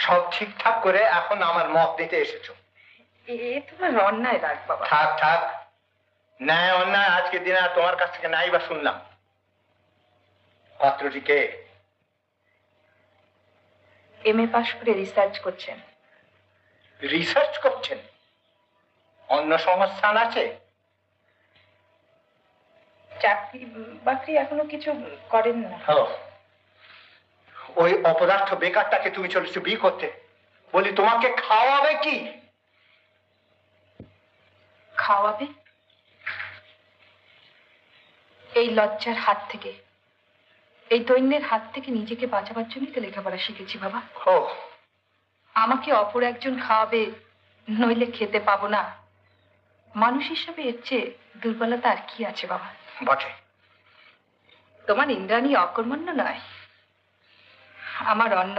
সব ঠিকঠাক করে এখন আমার মত নিতে এসেছো। এ তোমার অন্যায় রাখ বাবা। থাক থাক, ন্যায় অন্যায় আজকের দিনে আর তোমার কাছ থেকে নাই বা শুনলাম। পাত্রটিকে এমএ পাশ করে রিসার্চ করছেন। রিসার্চ করছেন? অন্য সংস্থান আছে? চাকরি বাকরি এখনো কিছু করেন না। ওই অপদার্থ বেকারটাকে তুমি চলেছো বিয়ে করতে? বলি তোমাকে খাওয়াবে কি? খাওয়াবে? এই লজ্জার হাত থেকে, এই দৈন্যের হাত থেকে নিজেকে বাঁচাবার জন্যই তো লেখাপড়া শিখেছি বাবা। আমাকে অপর একজন খাওয়াবে, নইলে খেতে পাবো না। মানুষ হিসাবে এর চেয়ে দুর্বলতা আর কি আছে বাবা? বটে। তোমার ইন্দ্রাণী অকর্মণ্য নয়, আমার অন্য